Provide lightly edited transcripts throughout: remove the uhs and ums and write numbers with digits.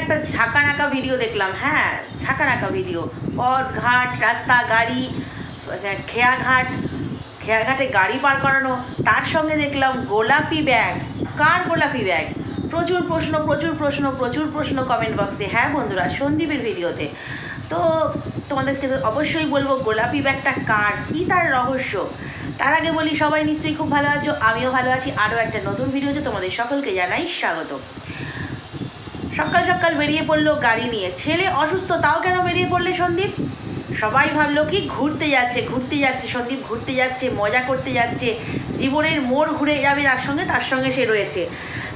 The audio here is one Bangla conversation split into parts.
একটা ঝাঁকানাকা ভিডিও দেখলাম। হ্যাঁ, ঝাঁকানাকা ভিডিও, পথ ঘাট রাস্তা গাড়ি, খেয়াঘাটে গাড়ি পার করানো, তার সঙ্গে দেখলাম গোলাপি ব্যাগ। কার গোলাপি ব্যাগ? প্রচুর প্রশ্ন কমেন্ট বক্সে। হ্যাঁ বন্ধুরা, সন্দীপের ভিডিওতে। তো তোমাদেরকে অবশ্যই বলবো গোলাপি ব্যাগটা কার, কী তার রহস্য। তার আগে বলি, সবাই নিশ্চয়ই খুব ভালো আছো, আমিও ভালো আছি। আরও একটা নতুন ভিডিওতে তোমাদের সকলকে জানাই স্বাগত। সকাল সকাল বেরিয়ে পড়লো গাড়ি নিয়ে, ছেলে অসুস্থ তাও কেন বেরিয়ে পড়লে সন্দীপ? সবাই ভাবলো কি ঘুরতে যাচ্ছে সন্দীপ, ঘুরতে যাচ্ছে, মজা করতে যাচ্ছে, জীবনের মোড় ঘুরে যাবে তার সঙ্গে সে রয়েছে।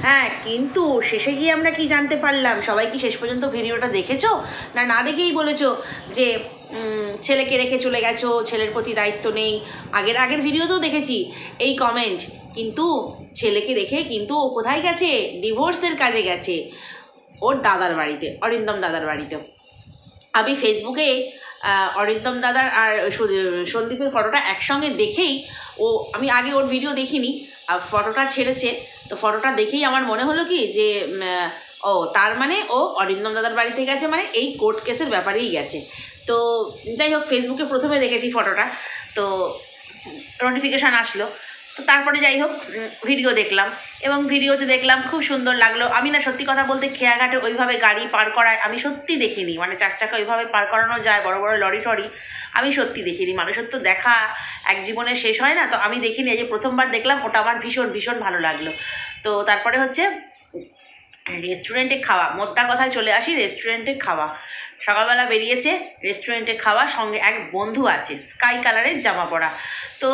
হ্যাঁ, কিন্তু শেষে গিয়ে আমরা কি জানতে পারলাম? সবাই কি শেষ পর্যন্ত ভিডিওটা দেখেছো, না দেখেই বলেছো যে ছেলেকে রেখে চলে গেছো, ছেলের প্রতি দায়িত্ব নেই? আগের ভিডিওতেও দেখেছি এই কমেন্ট। কিন্তু ছেলেকে রেখে কিন্তু ও কোথায় গেছে? ডিভোর্সের কাজে গেছে, ওর দাদার বাড়িতে, অরিন্দম দাদার বাড়িতে। আমি ফেসবুকে অরিন্দম দাদার আর সন্দীপের ফটোটা একসঙ্গে দেখেই আমি আগে ওর ভিডিও দেখিনি, ফটোটা ছেড়েছে, তো ফটোটা দেখেই আমার মনে হলো কি যে তার মানে ও অরিন্দম দাদার বাড়িতে গেছে, মানে এই কোর্ট কেসের ব্যাপারেই গেছে। তো যাই হোক, ফেসবুকে প্রথমে দেখেছি ফটোটা, তো নোটিফিকেশান আসলো, তো তারপরে যাই হোক ভিডিও দেখলাম, এবং ভিডিওতে দেখলাম খুব সুন্দর লাগলো। আমি না সত্যি কথা বলতে খেয়াঘাটে ওইভাবে গাড়ি পার করায় আমি সত্যি দেখিনি, মানে চার চাকা ওইভাবে পার করানো যায়, বড় বড় লরি টরি, আমি সত্যি দেখিনি। মানুষের তো দেখা এক জীবনে শেষ হয় না, তো আমি দেখিনি। এই যে প্রথমবার দেখলাম, ওটা আমার ভীষণ ভালো লাগলো। তো তারপরে হচ্ছে রেস্টুরেন্টে খাওয়া, মোদ্দা কথায় চলে আসি, রেস্টুরেন্টে খাওয়া। সকালবেলা বেরিয়েছে রেস্টুরেন্টে খাওয়া, সঙ্গে এক বন্ধু আছে স্কাই কালারের জামা পরা। তো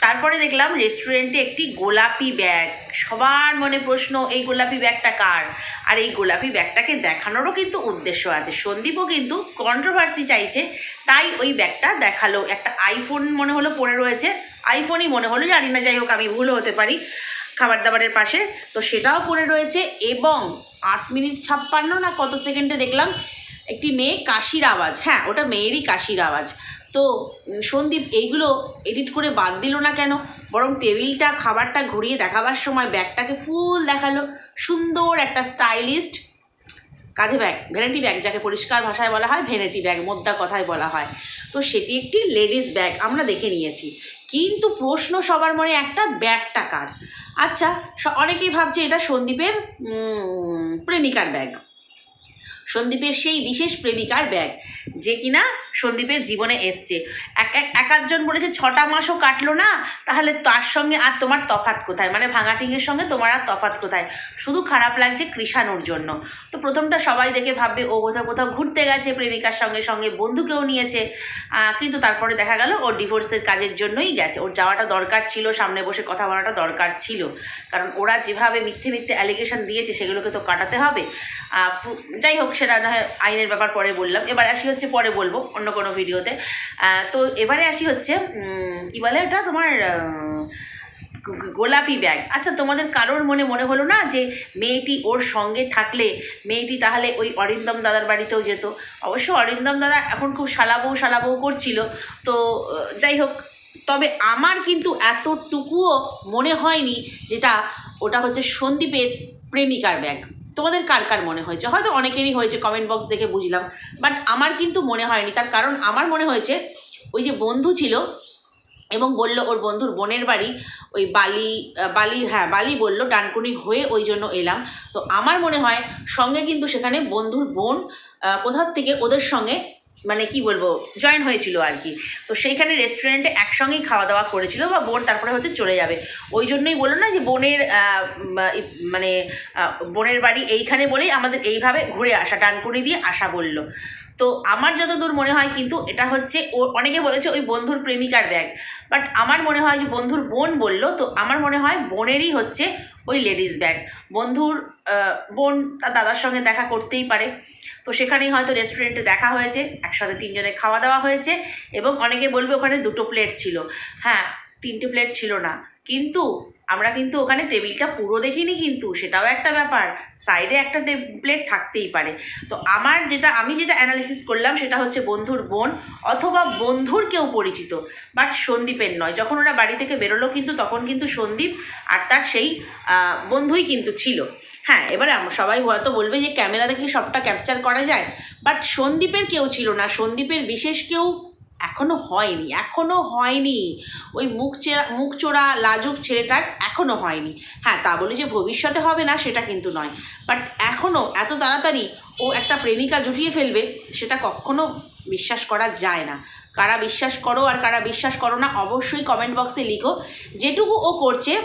তারপরে দেখলাম রেস্টুরেন্টে একটি গোলাপি ব্যাগ। সবার মনে প্রশ্ন, এই গোলাপি ব্যাগটা কার? আর এই গোলাপি ব্যাগটাকে দেখানোরও কিন্তু উদ্দেশ্য আছে। সন্দীপও কিন্তু কন্ট্রোভার্সি চাইছে, তাই ওই ব্যাগটা দেখালো। একটা আইফোন মনে হলো পড়ে রয়েছে, আইফোনই মনে হলো, জানি না, যাই হোক আমি ভুলও হতে পারি, খাবার দাবারের পাশে, তো সেটাও পড়ে রয়েছে। এবং 8 মিনিট 56 না কত সেকেন্ডে দেখলাম একটি মেয়ে কাশির আওয়াজ। হ্যাঁ, ওটা মেয়েরই কাশির আওয়াজ। তো সন্দীপ এইগুলো এডিট করে বাদ দিল না কেন, বরং টেবিলটা খাবারটা ঘুরিয়ে দেখাবার সময় ব্যাগটাকে ফুল দেখালো। সুন্দর একটা স্টাইলিস্ট কাঁধে ব্যাগ, ভ্যানিটি ব্যাগ, যাকে পরিষ্কার ভাষায় বলা হয় ভ্যানিটি ব্যাগ, মোদ্দা কথায় বলা হয়। তো সেটি একটি লেডিস ব্যাগ, আমরা দেখে নিয়েছি। কিন্তু প্রশ্ন সবার মনে একটা, ব্যাগটা কার? আচ্ছা, অনেকেই ভাবছে এটা সন্দীপের প্রেমিকার ব্যাগ, সন্দীপের সেই বিশেষ প্রেমিকার ব্যাগ, যে কিনা সন্দীপের জীবনে এসছে। একজন বলেছে 6টা মাসও কাটলো না, তাহলে তার সঙ্গে আর তোমার তফাৎ কোথায়? মানে ভাঙাটিংয়ের সঙ্গে তোমার আর তফাৎ কোথায়? শুধু খারাপ লাগছে কৃষাণুর জন্য। তো প্রথমটা সবাই দেখে ভাববে ও কোথাও ঘুরতে গেছে প্রেমিকার সঙ্গে বন্ধুকেও নিয়েছে, কিন্তু তারপরে দেখা গেল ও ডিভোর্সের কাজের জন্যই গেছে। ওর যাওয়াটা দরকার ছিল, সামনে বসে কথা বলাটা দরকার ছিল, কারণ ওরা যেভাবে মিথ্যে অ্যালিগেশন দিয়েছে সেগুলোকে তো কাটাতে হবে। যাই হোক, সেটা না হয় আইনের ব্যাপার, পরে বললাম। এবার আসি হচ্ছে, পরে বলবো অন্য কোনো ভিডিওতে। তো এবারে আসি হচ্ছে কি বলে ওটা তোমার গোলাপি ব্যাগ। আচ্ছা, তোমাদের কারোর মনে হলো না যে মেয়েটি ওর সঙ্গে থাকলে মেয়েটি তাহলে ওই অরিন্দম দাদার বাড়িতেও যেত? অবশ্য অরিন্দম দাদা এখন খুব শালাবউ করছিল, তো যাই হোক, তবে আমার কিন্তু এতটুকুও মনে হয়নি যেটা ওটা হচ্ছে সন্দীপের প্রেমিকার ব্যাগ। তোমাদের কার মনে হয়েছে? হয়তো অনেকেরই হয়েছে, কমেন্ট বক্স দেখে বুঝলাম, বাট আমার কিন্তু মনে হয়নি। তার কারণ আমার মনে হয়েছে ওই যে বন্ধু ছিল এবং বলল ওর বন্ধুর বোনের বাড়ি ওই বালি বলল, ডানকুনি হয়ে ওই জন্য এলাম। তো আমার মনে হয় সঙ্গে কিন্তু সেখানে বন্ধুর বোন কোথার থেকে ওদের সঙ্গে মানে কি বলবো জয়েন হয়েছিল আর কি। তো সেইখানে রেস্টুরেন্টে একসঙ্গেই খাওয়া দাওয়া করেছিল, বা বোন তারপরে হচ্ছে চলে যাবে, ওই জন্যই বললো না যে বোনের বাড়ি এইখানে বলেই আমাদের এইভাবে ঘুরে আসা, ডানকুনি দিয়ে আসা বললো। তো আমার যতদূর মনে হয় কিন্তু এটা হচ্ছে অনেকে বলেছে ওই বন্ধুর প্রেমিকার ব্যাগ, বাট আমার মনে হয় যে বন্ধুর বোন বলল, তো আমার মনে হয় বোনেরই হচ্ছে ওই লেডিস ব্যাগ। বন্ধুর বোন তার দাদার সঙ্গে দেখা করতেই পারে, তো সেখানেই হয়তো রেস্টুরেন্টে দেখা হয়েছে, একসাথে 3 জনে খাওয়া দাওয়া হয়েছে। এবং অনেকে বলবে ওখানে 2টো প্লেট ছিল, হ্যাঁ 3টে প্লেট ছিল না, কিন্তু আমরা কিন্তু ওখানে টেবিলটা পুরো দেখিনি, কিন্তু সেটাও একটা ব্যাপার, সাইডে একটা প্লেট থাকতেই পারে। তো আমি যেটা অ্যানালিসিস করলাম সেটা হচ্ছে বন্ধুর বোন অথবা বন্ধুর কেউ পরিচিত, বাট সন্দীপের নয়। যখন ওরা বাড়ি থেকে বেরোলো কিন্তু তখন কিন্তু সন্দীপ আর তার সেই বন্ধুই কিন্তু ছিল। হ্যাঁ, এবারে সবাই হয়তো বলবে যে ক্যামেরাতে কি সবটা ক্যাপচার করা যায়, বাট সন্দীপের কেউ ছিল না, সন্দীপের বিশেষ কেউ এখনো হয়নি। ওই মুখ চোরা লাজুক ছেলেটার এখনো হয়নি। হ্যাঁ, তা বলে যে ভবিষ্যতে হবে না সেটা কিন্তু নয়, বাট এখনো এত তাড়াতাড়ি ও একটা প্রেমিকা জুটিয়ে ফেলবে সেটা কখনো বিশ্বাস করা যায় না। কারা বিশ্বাস করো আর কারা বিশ্বাস করো না অবশ্যই কমেন্ট বক্সে লিখো। যেটুকু ও করছে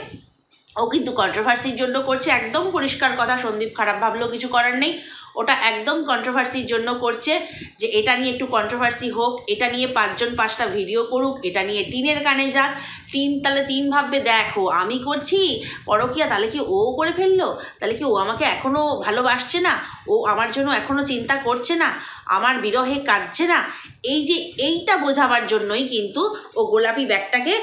ও কিন্তু কন্ট্রোভার্সির জন্য করছে, একদম পরিষ্কার কথা। সন্দীপ খারাপ ভাবলেও কিছু করার নেই, ওটা একদম কন্ট্রোভার্সির জন্য করছে, যে এটা নিয়ে একটু কন্ট্রোভার্সি হোক, এটা নিয়ে 5জন 5টা ভিডিও করুক, এটা নিয়ে টিনের কানে যাক, তাহলে টিন ভাববে দেখো আমি করছি পরকিয়া, তাহলে কি ও করে ফেললো, তাহলে কি ও আমাকে এখনও ভালোবাসছে না, ও আমার জন্য এখনও চিন্তা করছে না, আমার বিরহে কাঁদছে না। এইটা বোঝাবার জন্যই কিন্তু ও গোলাপি ব্যাগটাকে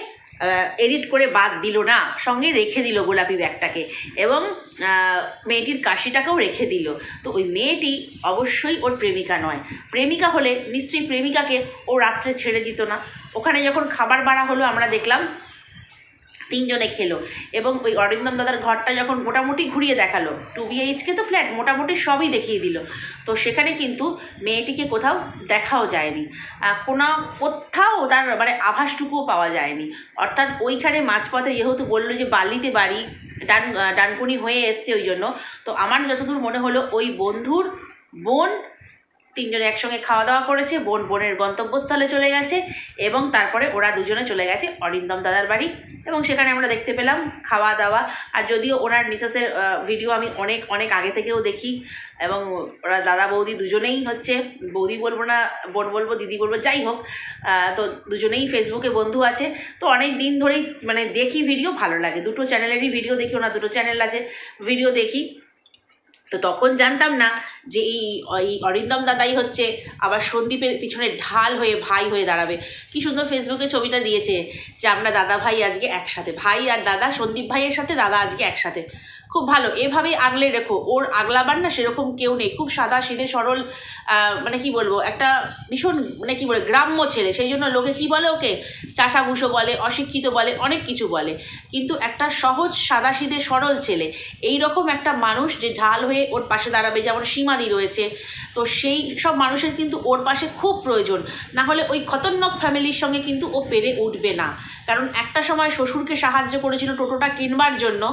এডিট করে বাদ দিল না, সঙ্গে রেখে দিল গোলাপি ব্যাগটাকে, এবং মেয়েটির কাশিটাকেও রেখে দিল। তো ওই মেয়েটি অবশ্যই ওর প্রেমিকা নয়। প্রেমিকা হলে নিশ্চয়ই প্রেমিকাকে ও রাত্রে ছেড়ে দিত না। ওখানে যখন খাবার বাড়া হলো আমরা দেখলাম 3 জনে খেলো, এবং ওই অরিন্দম দাদার ঘরটা যখন মোটামুটি ঘুরিয়ে দেখালো, 2 BHK তো ফ্ল্যাট, মোটামুটি সবই দেখিয়ে দিল। তো সেখানে কিন্তু মেয়েটিকে কোথাও দেখাও যায়নি, কোথাও তার মানে আভাসটুকুও পাওয়া যায়নি। অর্থাৎ ওইখানে মাঝপথে যেহেতু বললো যে বালিতে বাড়ি, ডানকুনি হয়ে এসছে, ওই জন্য তো আমার যতদূর মনে হলো ওই বন্ধুর বোন 3 জনে একসঙ্গে খাওয়া দাওয়া করেছে, বোনের গন্তব্যস্থলে চলে গেছে, এবং তারপরে ওরা 2 জনে চলে গেছে অরিন্দম দাদার বাড়ি, এবং সেখানে আমরা দেখতে পেলাম খাওয়া দাওয়া। আর যদিও ওনার মিসেসের ভিডিও আমি অনেক আগে থেকেও দেখি, এবং ওরা দাদা বৌদি দুজনেই হচ্ছে, বৌদি বলবো না, বোন বলবো, দিদি বলবো, যাই হোক, তো দুজনেই ফেসবুকে বন্ধু আছে। তো অনেক দিন ধরেই মানে দেখি ভিডিও, ভালো লাগে, 2টো চ্যানেলেরই ভিডিও দেখি, ওনার 2টো চ্যানেল আছে, ভিডিও দেখি। তো তখন জানতাম না যে এই অরিন্দম দাদাই হচ্ছে আবার সন্দীপের পিছনে ঢাল হয়ে ভাই হয়ে দাঁড়াবে। কি সুন্দর ফেসবুকে ছবিটা দিয়েছে যে আমরা দাদা ভাই আজকে একসাথে, ভাই আর দাদা, সন্দীপ ভাইয়ের সাথে দাদা আজকে একসাথে। খুব ভালো, এভাবেই আগলে রেখো। ওর আগলাবার না সেরকম কেউ নেই, খুব সাদা সিধে সরল, মানে কি বলবো, একটা ভীষণ মানে কি বলে গ্রাম্য ছেলে, সেই জন্য লোকে কি বলে ওকে চাষাভুষো বলে, অশিক্ষিত বলে, অনেক কিছু বলে, কিন্তু একটা সহজ সাদা সিধে সরল ছেলে। এই রকম একটা মানুষ যে ঢাল হয়ে ওর পাশে দাঁড়াবে, যেমন সীমাদি রয়েছে, তো সেই সব মানুষের কিন্তু ওর পাশে খুব প্রয়োজন। না হলে ওই খতরনাক ফ্যামিলির সঙ্গে কিন্তু ও পেরে উঠবে না। কারণ একটা সময় শ্বশুরকে সাহায্য করেছিল টোটোটা কিনবার জন্য,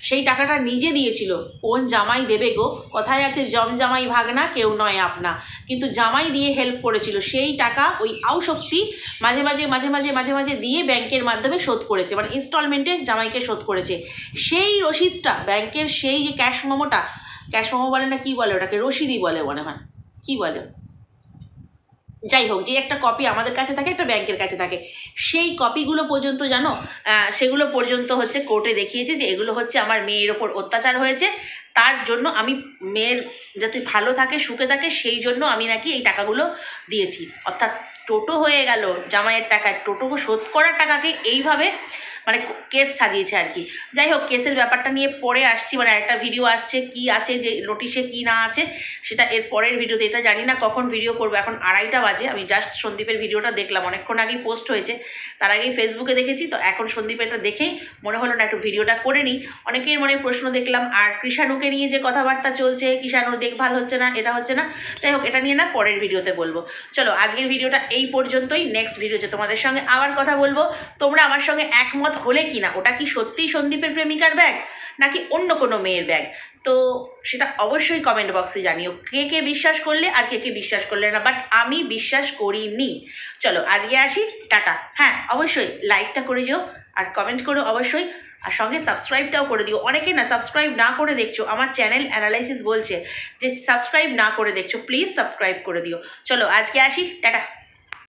সেই টাকাটা নিজে দিয়েছিল। কোন জামাই দেবে গো, কথায় আছে জম জামাই ভাগনা কেউ নয় আপনা, কিন্তু জামাই দিয়ে হেল্প করেছিল। সেই টাকা ওই আউশক্তি মাঝে মাঝে দিয়ে ব্যাংকের মাধ্যমে শোধ করেছে, মানে ইনস্টলমেন্টে জামাইকে শোধ করেছে। সেই রসিদটা ব্যাংকের, সেই যে ক্যাশ মোমো বলে না কি বলে ওটাকে, রসিদই বলে মনে হয়, কি বলে, যাই হোক, যে একটা কপি আমাদের কাছে থাকে, একটা ব্যাংকের কাছে থাকে, সেই কপিগুলো পর্যন্ত জানো, সেগুলো পর্যন্ত হচ্ছে কোর্টে দেখিয়েছে যে এগুলো হচ্ছে আমার মেয়ের ওপর অত্যাচার হয়েছে, তার জন্য আমি মেয়ের যাতে ভালো থাকে, সুখে থাকে, সেই জন্য আমি নাকি এই টাকাগুলো দিয়েছি। অর্থাৎ টোটো হয়ে গেল জামাইয়ের টাকায়, টোটো শোধ করার টাকাকে এইভাবে মানে কেস সাজিয়েছে আর কি। যাই হোক, কেসের ব্যাপারটা নিয়ে পরে আসছি, মানে একটা ভিডিও আসছে কি আছে, যে নোটিশে কি না আছে সেটা এর পরের ভিডিওতে। এটা জানি না কখন ভিডিও করবো, এখন 2:30 বাজে। আমি জাস্ট সন্দীপের ভিডিওটা দেখলাম, অনেকক্ষণ আগেই পোস্ট হয়েছে, তার আগেই ফেসবুকে দেখেছি। তো এখন সন্দীপেরটা দেখেই মনে হলো না একটু ভিডিওটা করে নিই। অনেকের মনে প্রশ্ন দেখলাম, আর কৃষাণুকে নিয়ে যে কথাবার্তা চলছে, কৃষাণুর দেখভাল হচ্ছে না, এটা হচ্ছে না, যাই হোক, এটা নিয়ে না পরের ভিডিওতে বলবো। চলো আজকের ভিডিওটা এই পর্যন্তই, নেক্সট ভিডিওতে তোমাদের সঙ্গে আবার কথা বলবো। তোমরা আমার সঙ্গে একমত হলে কি না, ওটা কি সত্যিই সন্দীপের প্রেমিকার ব্যাগ নাকি অন্য কোনো মেয়ের ব্যাগ, তো সেটা অবশ্যই কমেন্ট বক্সে জানিও। কে বিশ্বাস করলে আর কে বিশ্বাস করলে না, বাট আমি বিশ্বাস করিনি। চলো আজকে আসি, টাটা। হ্যাঁ, অবশ্যই লাইকটা করে যেও, আর কমেন্ট করো অবশ্যই, আর সঙ্গে সাবস্ক্রাইবটাও করে দিও। অনেকে না সাবস্ক্রাইব না করে দেখছো, আমার চ্যানেল অ্যানালাইসিস বলছে যে সাবস্ক্রাইব না করে দেখছো, প্লিজ সাবস্ক্রাইব করে দিও। চলো আজকে আসি, টাটা।